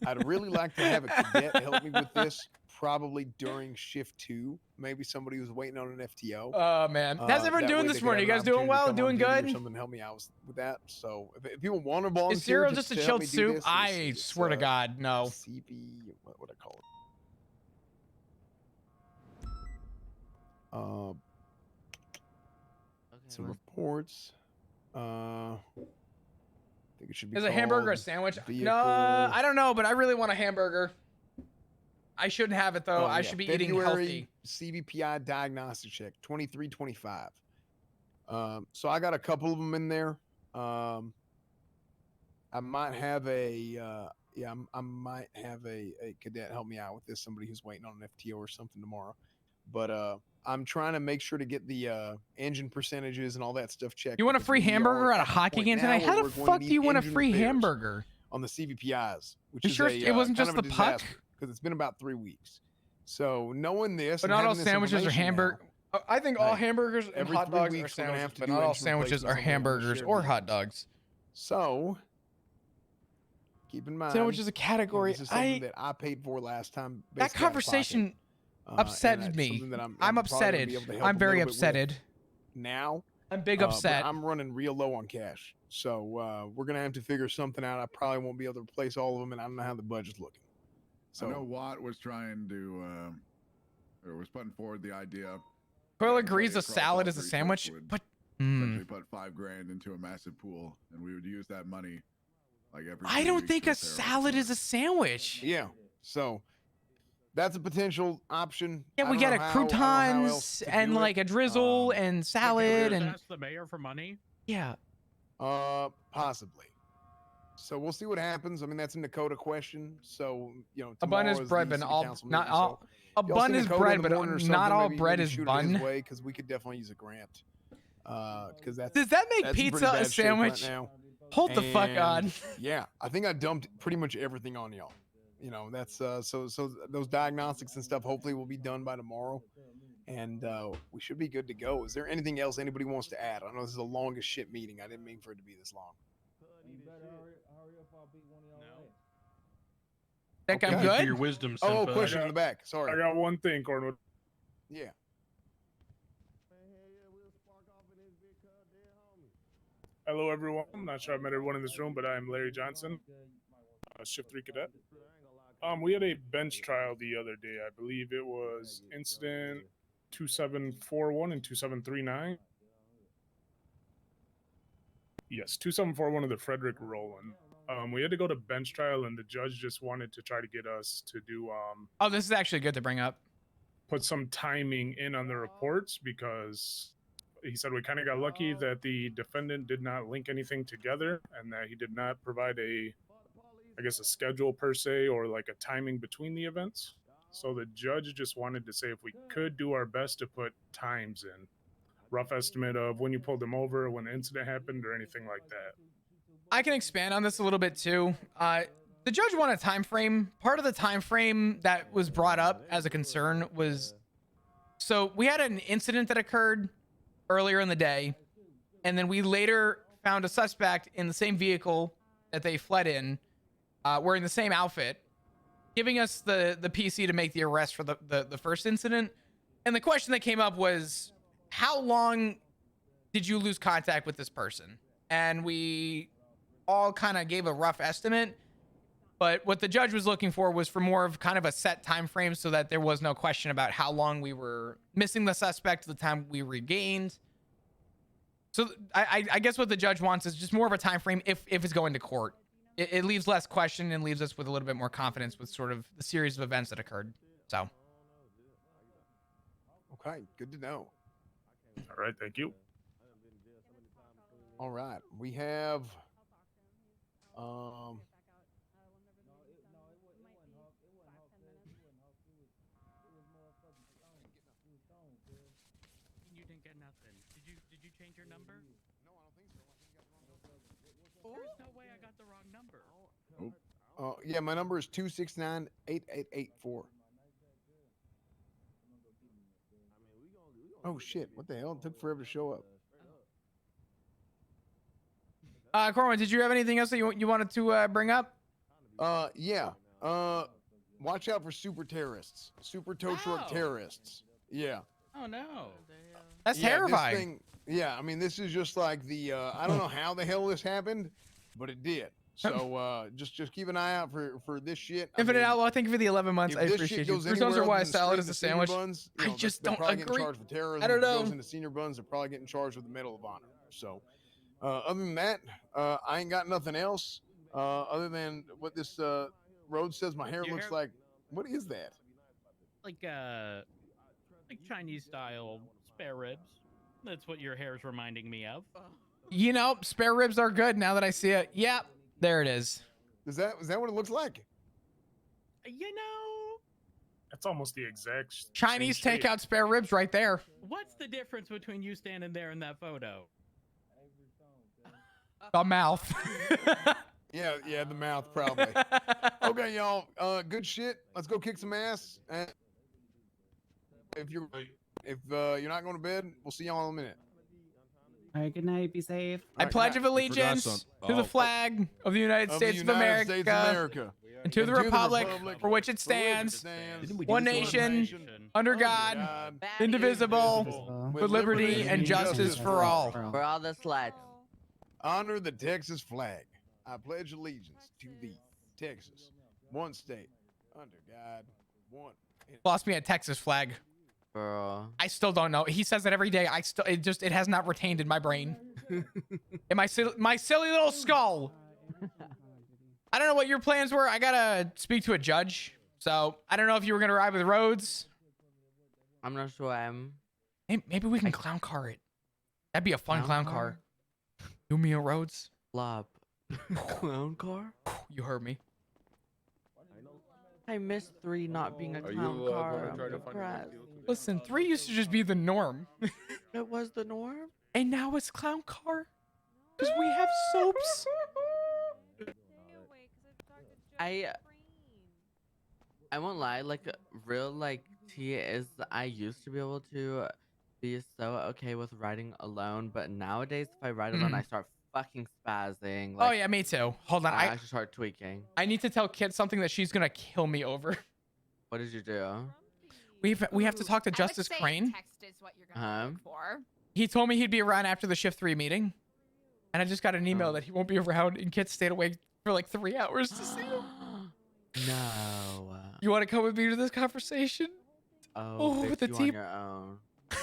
I'd really like to have a cadet help me with this, probably during shift 2. Maybe somebody who's waiting on an FTO. Oh man, how's everyone doing this morning? You guys doing well? Doing good? Something to help me out with that. So if people want to volunteer, is cereal just a chilled soup? I swear to God, no. CB, what would I call it? Some reports. I think it should be. Is a hamburger a sandwich? Vehicle. No, I don't know, but I really want a hamburger. I shouldn't have it though. I should be eating healthy. CVPI diagnostic check 2325. So I got a couple of them in there. I might have a I might have a cadet help me out with this. Somebody who's waiting on an FTO or something tomorrow. But I'm trying to make sure to get the engine percentages and all that stuff checked. You want a free hamburger at a hockey game tonight? How the fuck do you want a free hamburger? On the CVPIs, which is sure it wasn't just the puck? Because it's been about 3 weeks. So knowing this, but not all sandwiches are hamburger. I think all hamburgers and hot dogs are sandwiches, but not all sandwiches are hamburgers or hot dogs. So keep in mind, sandwich is a category. This is something that I paid for last time. That conversation upsetted me. I'm upsetted. I'm very upsetted. Now I'm big upset. I'm running real low on cash, so we're gonna have to figure something out. I probably won't be able to replace all of them, and I don't know how the budget's looking. So I know Watt was trying to, or was putting forward the idea. Coyle agrees a salad is a sandwich, but essentially put $5,000 into a massive pool, and we would use that money like every. I don't think a salad is a sandwich. Yeah, so that's a potential option. Yeah, we get a croutons and like a drizzle and salad and. Ask the mayor for money. Yeah. Possibly. So we'll see what happens. I mean, that's a Dakota question. So, you know, a bun is bread, but not all. A bun is bread, but not all bread is bun. Because we could definitely use a grant. Because that's. Does that make pizza a sandwich? Right now. Hold the fuck on. Yeah, I think I dumped pretty much everything on y'all. You know, that's so those diagnostics and stuff hopefully will be done by tomorrow, and we should be good to go. Is there anything else anybody wants to add? I know this is the longest shit meeting. I didn't mean for it to be this long. Think I'm good? Your wisdom, oh, question in the back. Sorry. I got one thing, Cornwood. Yeah. Hello, everyone. I'm not sure I met everyone in this room, but I am Larry Johnson, Shift 3 Cadet. We had a bench trial the other day. I believe it was incident 2741 and 2739. Yes, 2741 of the Frederick Rowland. We had to go to bench trial, and the judge just wanted to try to get us to do Oh, this is actually good to bring up. put some timing in on the reports, because he said we kind of got lucky that the defendant did not link anything together, and that he did not provide a schedule per se, or like a timing between the events. So the judge just wanted to say if we could do our best to put times in, rough estimate of when you pulled him over, when the incident happened, or anything like that. I can expand on this a little bit too. The judge wanted a time frame. Part of the time frame that was brought up as a concern was, so we had an incident that occurred earlier in the day, and then we later found a suspect in the same vehicle that they fled in, wearing the same outfit, giving us the PC to make the arrest for the first incident. And the question that came up was, how long did you lose contact with this person? And we all kind of gave a rough estimate, but what the judge was looking for was for more of kind of a set time frame, so that there was no question about how long we were missing the suspect to the time we regained. So I guess what the judge wants is just more of a time frame if it's going to court. It leaves less question and leaves us with a little bit more confidence with sort of the series of events that occurred. So. Okay, good to know. All right, thank you. All right, we have You didn't get nothing. Did you change your number? No, I don't think so. I think you got the wrong number. There's no way I got the wrong number. Yeah, my number is 269-8884. Oh shit! What the hell? It took forever to show up. Corwin, did you have anything else that you wanted to bring up? Yeah. Watch out for super terrorists, super tow truck terrorists. Yeah. Oh no. That's Yeah, terrifying. This thing, yeah, I mean, this is just like the I don't know how the hell this happened, but it did. So just keep an eye out for this shit. Infinite Outlaw, thank you for the 11 months. I appreciate you. Bruce Jones or why salad is a sandwich. Buns, I just don't agree. Charged with terrorism. I don't know. If it goes into senior buns, they're probably getting charged with the Medal of Honor. So, other than that, I ain't got nothing else. Other than what this road says, my hair looks like. What is that? Like Chinese style spare ribs. That's what your hair is reminding me of. You know, spare ribs are good now that I see it. Yeah, there it is. Is that what it looks like? You know, That's almost the exact Chinese same shape. takeout spare ribs right there. what's the difference between you standing there and that photo? The mouth. Yeah, the mouth probably. Okay, y'all. Good shit. Let's go kick some ass. And if you're not going to bed, we'll see y'all in a minute. All right, good night. Be safe. I pledge of allegiance to the flag of the United States of America and to the republic for which it stands, one nation, under God, indivisible, with liberty and justice for all. For all the sluts. Honor the Texas flag. I pledge allegiance to thee, Texas, one state, under God, one. Lost me a Texas flag. Girl. I still don't know. He says that every day. It has not retained in my brain. In my silly little skull. I don't know what your plans were. I gotta speak to a judge. So I don't know if you were gonna ride with Rhodes. I'm not sure. Maybe we can clown car it. That'd be a fun clown car. You, me, and Rhodes. Flop. Clown car? You heard me. I missed 3 not being a clown car. I'm depressed. Listen, 3 used to just be the norm. It was the norm? And now it's clown car. Because we have soaps. I won't lie, like real like tea is I used to be able to be so okay with riding alone, but nowadays if I ride alone I start fucking spazzing. Like, oh yeah, me too. Hold on, I actually start tweaking. I need to tell Kit something that she's gonna kill me over. What did you do? We have to talk to Justice Crane. Text is what you're gonna look for. He told me he'd be around after the shift 3 meeting, and I just got an email that he won't be around, and Kit stayed awake for like 3 hours to see him. No. You want to come with me to this conversation? Oh, with the bitch, you on team. your own. Did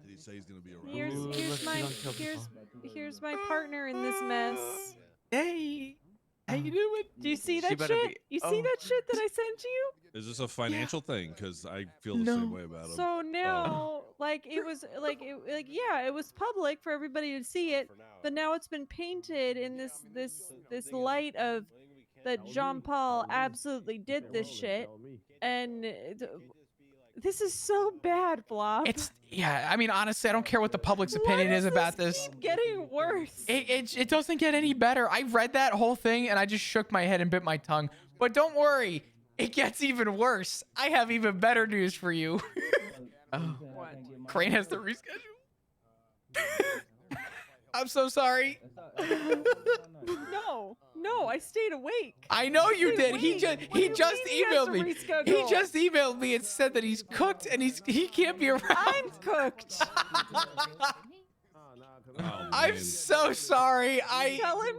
he say he's gonna be around? Here's Ooh, here's look, my you don't kill here's my partner in this mess. Hey, how you doing? Do you see She that better shit? be- You see oh. that shit that I sent you? Is this a financial thing? Because I feel the same way about him. So now, like it was yeah, it was public for everybody to see it, but now it's been painted in this light of that Jean Paul absolutely did this shit, and this is so bad, Blob. I mean, honestly, I don't care what the public's opinion is about this. Keep getting worse. It doesn't get any better. I read that whole thing and I just shook my head and bit my tongue. But don't worry, it gets even worse. I have even better news for you. Crane has to reschedule. I'm so sorry. No, I stayed awake. I know you did. He just emailed me. He reschedule? just emailed me and said that he's cooked and he can't be around. I'm cooked. I'm so sorry. Tell him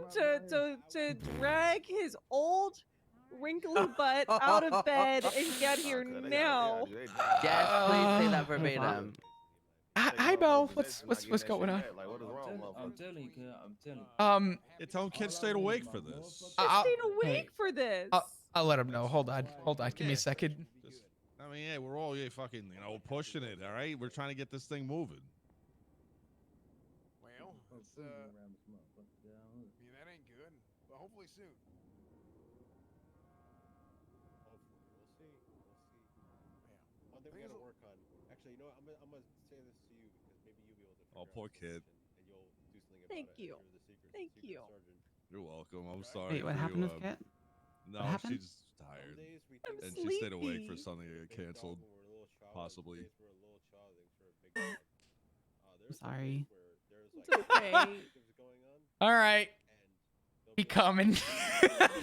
to drag his old wrinkly butt out of bed and get here now. Yes, please say that verbatim. Hi, Belle. What's going on? I'm telling you. Yeah, tell him kids stayed awake for this. I stayed awake for this. I'll let him know. Hold on. Give me a second. I mean, yeah, we're all fucking, pushing it. All right, we're trying to get this thing moving. Well, it's that ain't good, but hopefully soon. One thing we gotta work on. Actually, you know what? I'm gonna say this to you because maybe you'll be able to. Oh, poor kid. And you'll do something about Thank it. you. Thank you. You're welcome. I'm sorry. Wait, what for happened you, with Kat? No, What happened? she's tired. I'm And she stayed awake for sleepy. something that got canceled. Possibly. I'm sorry. It's okay. All right. He coming.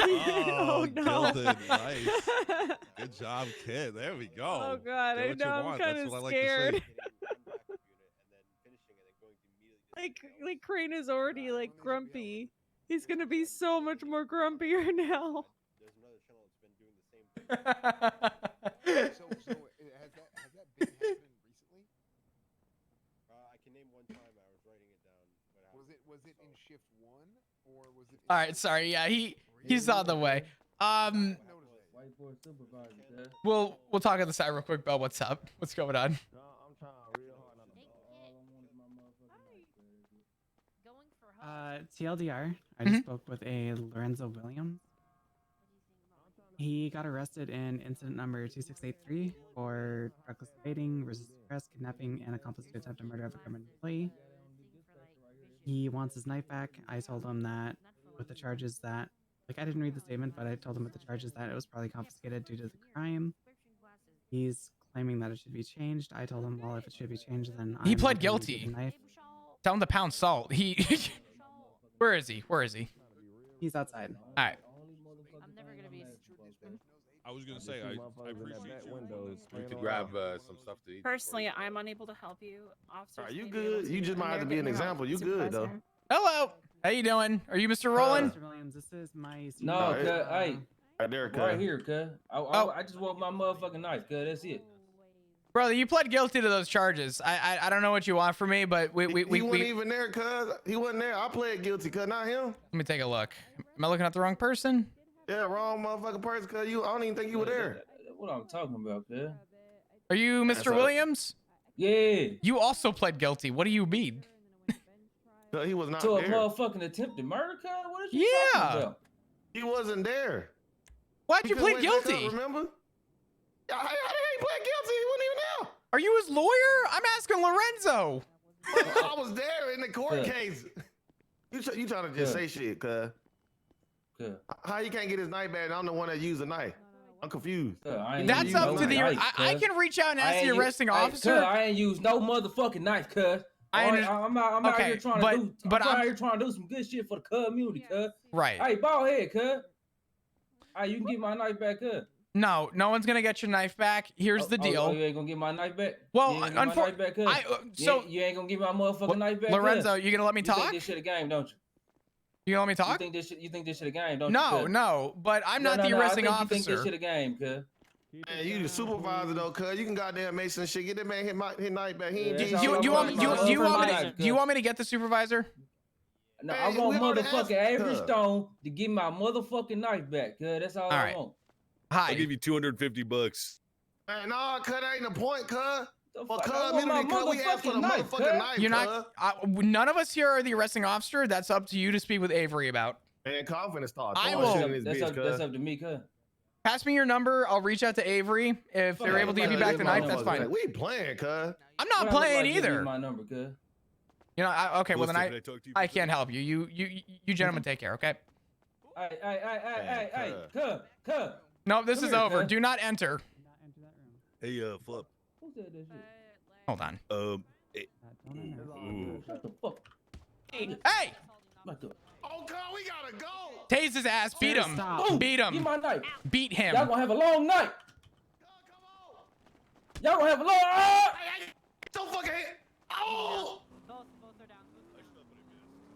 Oh, no. Gilded. Nice. Good job, kid. There we go. Oh God, Get I what you know. I'm want. kind That's of what I like to scared. see. like Crane is already like grumpy. He's gonna be so much more grumpier now. So has that been happening recently? I can name one time I was writing it down. Was it in shift 1 or was it? All right. Sorry. Yeah, he's on the way. We'll talk on the side real quick, Belle. What's up? What's going on? TLDR, I just spoke with a Lorenzo Williams. He got arrested in incident number 2683 for reckless evading, resisting arrest, kidnapping, and accomplice to attempted murder of a government employee. He wants his knife back. I told him that with the charges that, I didn't read the statement, but I told him with the charges that it was probably confiscated due to the crime. He's claiming that it should be changed. I told him, well, if it should be changed, then He I'm pled not gonna guilty. get the knife. Tell him to pound salt. Where is he? He's outside. All right. I'm never gonna be. I was gonna say, I appreciate you. We could grab some stuff to eat. Personally, I'm unable to help you. Officers Are you may be able good? to, You just and might have they're to be an getting example. You good though. supervisor. Hello. How you doing? Are you Mr. Roland? Mr. Williams, this is my No, senior- cuz, hey, Right there, right cuz. here, cuz. I just want my motherfucking knife, cuz. That's it. Brother, you pled guilty to those charges. I don't know what you want from me, but He wasn't even there, cuz. He wasn't there. I pled guilty, cuz, not him. Let me take a look. Am I looking at the wrong person? Yeah, wrong motherfucking person, cuz. I don't even think you were there. What I'm talking about, cuz. Are you Mr. Williams? Yeah. You also pled guilty. What do you mean? Cuz he was not To a there. motherfucking attempted murder, cuz? What is you Yeah. talking about? He wasn't there. Why'd He you couldn't plead wake back up, guilty? remember? How he pled guilty? He wasn't even there. Are you his lawyer? I'm asking Lorenzo. I was there in the court Yeah. case. You trying to just Yeah. say shit, cuz. How you can't get his knife back and I'm the one that used the knife? I'm confused. That's up to the. I can reach out and ask the arresting officer. I ain't used no motherfucking knife, cuz. I'm out Okay, here trying but- to do. but I'm out I'm- here trying to do some good shit for the community, cuz. Right. Hey, bald head, cuz. Hey, you can get my knife back, cuz. No one's gonna get your knife back. Here's the deal. Oh, you ain't gonna get my knife back? Well, you ain't gonna get my knife back, cuz? You ain't gonna get my motherfucking knife back, cuz? Lorenzo, you gonna let me You think talk? this shit a game, don't you? You want me to talk? You think this shit a game, don't No, you? Cuz? no, but I'm not the I arresting think you think officer. this shit a game, cuz. Man, you the supervisor though, cuz you can goddamn make some shit. Get that man his night back. He ain't that's did all shit. I Do want. you want me to get the supervisor? No, Man, I want we already motherfucking asked Avery her. Stone to give my motherfucking knife back, cuz. That's all I right. want. I'll give you $250. Man, no, cuz that ain't the point, cuz. For fuck? I want my community, cuz we asked for the motherfucking knife, motherfucking cuz. knife, You're cuz. not. None of us here are the arresting officer. That's up to you to speak with Avery about. Man, confidence start I throwing shit will. in this That's bitch, up, cuz. that's up to me, cuz. Pass me your number. I'll reach out to Avery. If they're able to give you back the knife, that's fine. We playing, cuz. I'm not playing Give me either. my number, cuz. You know, okay. Well, then Melissa, can I talk to you I for a can't help you. You gentlemen take care. Okay. Hey, cuz. No, this Come is here, over. cuz. Do not enter. Hey, Flip. Who said that shit? Hold on. Shut the fuck. Hey! Back up. Oh, cuz, we gotta go. Tase his ass. Beat him. Stop. Beat Give him. my knife. Beat him. Y'all gonna have a long night. Y'all gonna have a long. Don't fucking hit. Oh!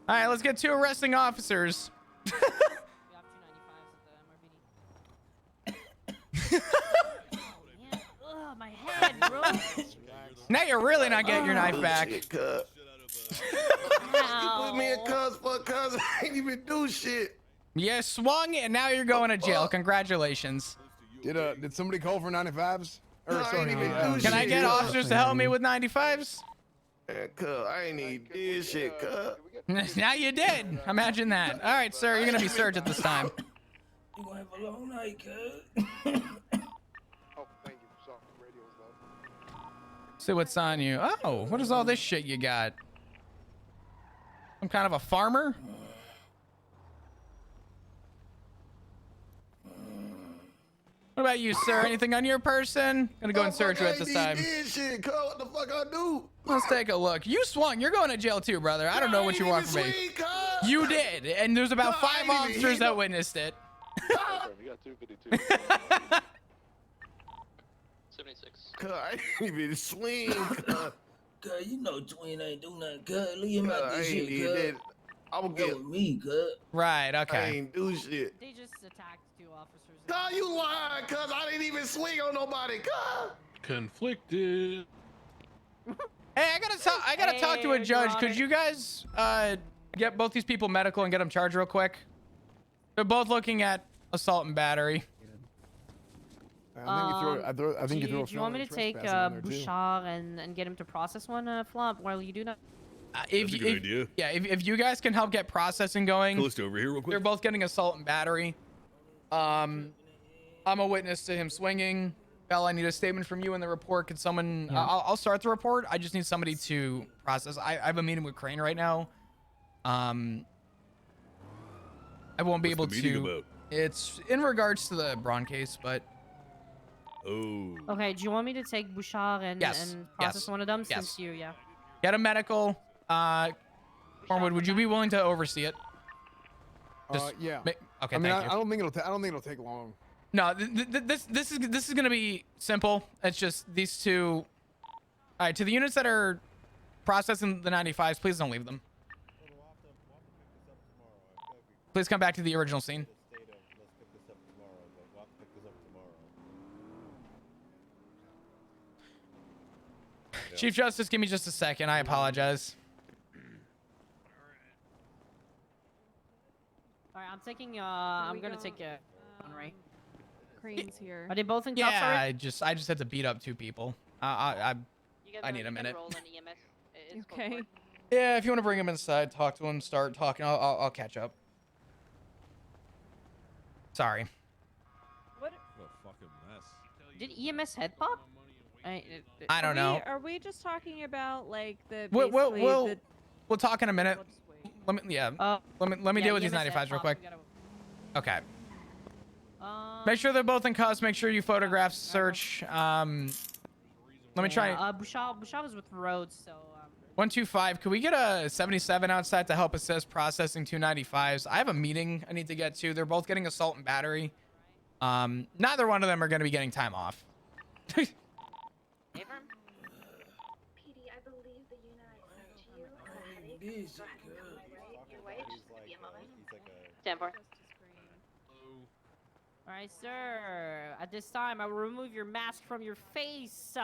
All right, let's get 2 arresting officers. Ugh, my head, bro. Now you're really not getting your knife back. Shit, cuz. You put me in cuz for cuz. I ain't even do shit. You swung and now you're going to jail. Congratulations. Did somebody call for 95s? Or, No, I sorry, ain't even do Can I shit. get officers to help me with 95s? Man, cuz, I ain't even did shit, cuz. Now you did. Imagine that. All right, sir. You're going to be searched at this time. You gonna have a long night, cuz. Oh, thank you. Sorry, radio's low. See what's on you. Oh, what is all this shit you got? Some kind of a farmer? What about you, sir? Anything on your person? Gonna go and search you at this time. Did shit, cuz. What the fuck I do? Let's take a look. You swung. You're going to jail too, brother. I don't know what you want from me. You did, and there's about 5 officers that witnessed it. We got 252. 76. Cuz, I ain't even swing, cuz. Cuz, you know Twin ain't do nothing, cuz. Leave him out I this ain't shit, did cuz. I will That get was me, cuz. Right, I okay. ain't do shit. They just attacked 2 officers. Cuz, you lying, cuz. I didn't even swing on nobody, cuz. Conflicted. Hey, I gotta talk to a Hey, judge. Your Could Honor. you guys get both these people medical and get them charged real quick? They're both looking at assault and battery. I think you throw a Do you want me felony to take trespassing in there, too. Bouchard and get him to process one, Flop, while you do that? That's a good idea. Yeah, if you guys can help get processing going. Calista, over here real quick. They're both getting assault and battery. I'm a witness to him swinging. Bell, I need a statement from you in the report. Could someone? Yeah. I'll start the report. I just need somebody to process. I have a meeting with Crane right now. I won't be What's able the meeting to. about? It's in regards to the Braun case, but Oh. Okay, do you want me to take Bouchard and Yes, process yes, one of them yes. since you, yeah? get a medical. Cornwood, would you be willing to oversee it? Yeah. Okay, I mean, thank you. I don't think it'll take long. No, this is gonna be simple. It's just these 2. All right, to the units that are processing the 95s, please don't leave them. Please come back to the original scene. Let's pick this up tomorrow, but we'll have to pick this up tomorrow. Chief Justice, give me just a second. I apologize. All right, I'm taking. I'm gonna take one, right? Crane's here. Are they both in cuffs Yeah, already? I just had to beat up 2 people. I need a minute. Okay. Yeah, if you want to bring him inside, talk to him, start talking, I'll catch up. Sorry. What? What a fucking mess. Did EMS head pop? I don't know. Are we just talking about like the We'll basically we'll talk in a minute. Let me let me yeah, deal with these EMS head 95s real pop, quick. we gotta- Okay. Make sure they're both in cuffs. Make sure you photograph search. Let me try. Bouchard was with Rhodes, so. 125. Could we get a 77 outside to help assist processing 295s? I have a meeting I need to get to. They're both getting assault and battery. Neither one of them are going to be getting time off. Abram? PD, I believe the unit I sent to you had a headache, so I had to come in, right? Your wife, just give me a moment. 10-4. All right, sir. At this time, I will remove your mask from your face.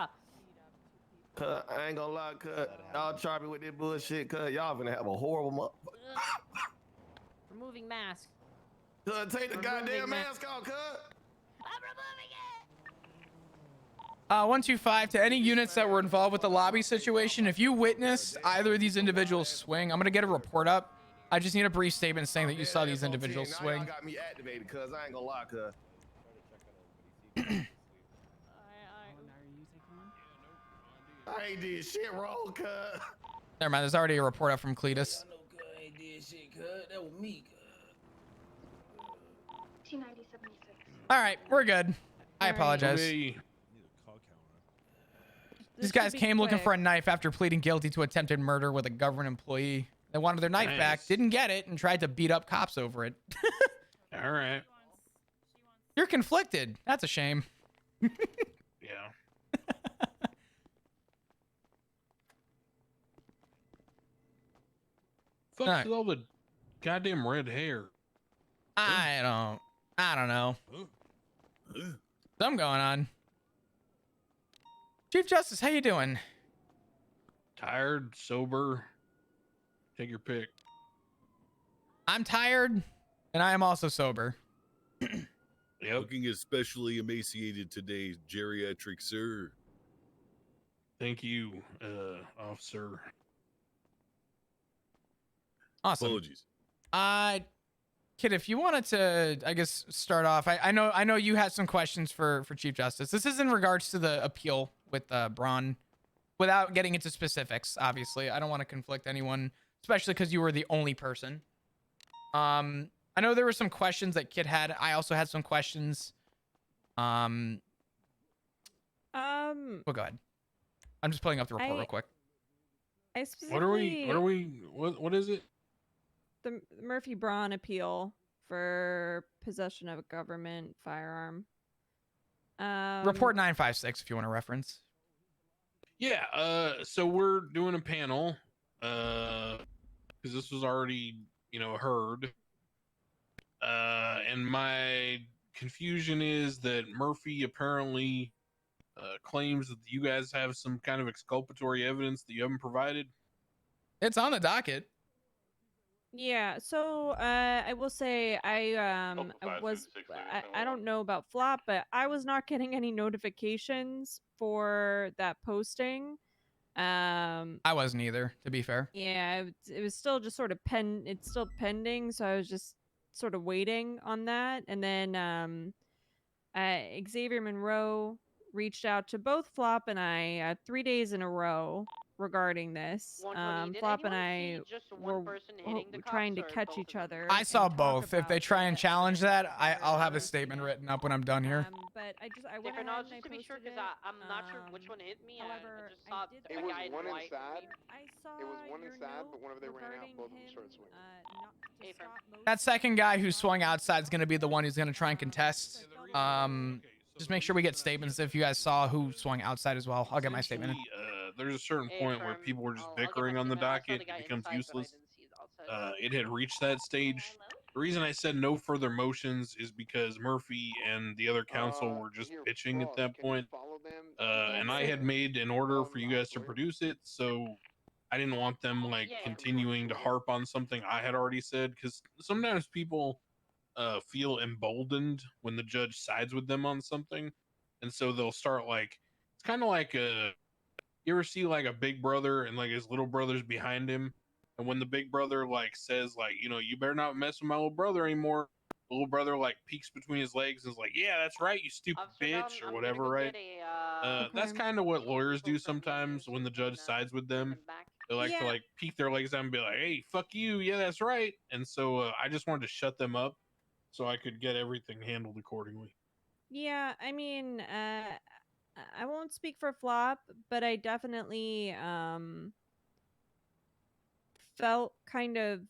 Cuz I ain't gonna lie, cuz y'all try me with this bullshit, cuz y'all gonna have a horrible month. Removing mask. Cuz take the Removing goddamn mask. mask off, cuz. I'm removing it. 125 to any units that were involved with the lobby situation. If you witnessed either of these individuals swing, I'm gonna get a report up. I just need a brief statement saying that you saw these individuals Now swing. y'all got me activated, cuz I ain't gonna lie, cuz. I ain't did shit wrong, cuz. Never mind. There's already a report up from Cletus. I know cuz ain't did shit, cuz. That was me, cuz. All right, we're good. I All right. apologize. Okay. These This guys should be came looking quick. for a knife after pleading guilty to attempted murder with a government employee. They wanted their knife back, Nice. didn't get it, and tried to beat up cops over it. All right. You're conflicted. That's a shame. Yeah. Fuck's Alright. with all the goddamn red hair? I don't know. Something going on. Chief Justice, how you doing? Tired, sober. Take your pick. I'm tired, and I am also sober. Yep. Looking especially emaciated today, geriatric sir. Thank you, officer. Awesome. Apologies. Kid, if you wanted to, I guess, start off. I know you had some questions for Chief Justice. This is in regards to the appeal with Braun, without getting into specifics. Obviously, I don't want to conflict anyone, especially because you were the only person. I know there were some questions that Kid had. I also had some questions. Well, go ahead. I'm just pulling up the report real quick. I What are we? What is it? The Murphy Braun appeal for possession of a government firearm. Report 956, if you want to reference. Yeah. So we're doing a panel. Because this was already, heard. And my confusion is that Murphy apparently claims that you guys have some kind of exculpatory evidence that you haven't provided. It's on the docket. Yeah, so I will say I don't know about Flop, but I was not getting any notifications for that posting. I wasn't either, to be fair. Yeah, it was still just sort of it's still pending, so I was just sort of waiting on that. And then Xavier Monroe reached out to both Flop and I 3 days in a row regarding this. Flop and I were trying to catch each other. I saw and talk both. If they about try and it. challenge that, I'll have a statement written up when I'm done here. But I went Different ahead odds, and I just to be sure, posted because it. I'm not sure which one hit me. However, I just saw did a guy in white. I saw It was one your inside, note but whenever they ran out, regarding both of them him, started swinging. not to stop most That second guy who swung outside is going to be the one who's going to try and contest. Just make sure we get statements if you guys saw who swung outside as well. I'll get my statement in. There's a certain point where people were just bickering on the docket. It becomes useless. It had reached that stage. The reason I said no further motions is because Murphy and the other counsel were just bitching at that point. And I had made an order for you guys to produce it, so I didn't want them continuing to harp on something I had already said, because sometimes people feel emboldened when the judge sides with them on something, and so they'll start it's kind of like you ever see a big brother and his little brother's behind him, and when the big brother says you better not mess with my little brother anymore, the little brother peeks between his legs and is like, yeah, that's right, you stupid bitch, or whatever, right? That's kind of what lawyers do sometimes when the judge sides with them. They like to peek their legs out and be like, hey, fuck you, yeah, that's right. And so I just wanted to shut them up so I could get everything handled accordingly. Yeah, I mean, I won't speak for Flop, but I definitely felt kind of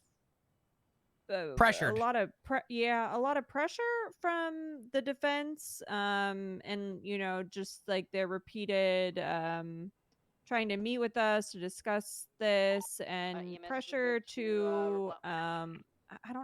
pressured. A lot of pressure from the defense, and just their repeated trying to meet with us to discuss this, and pressure to I don't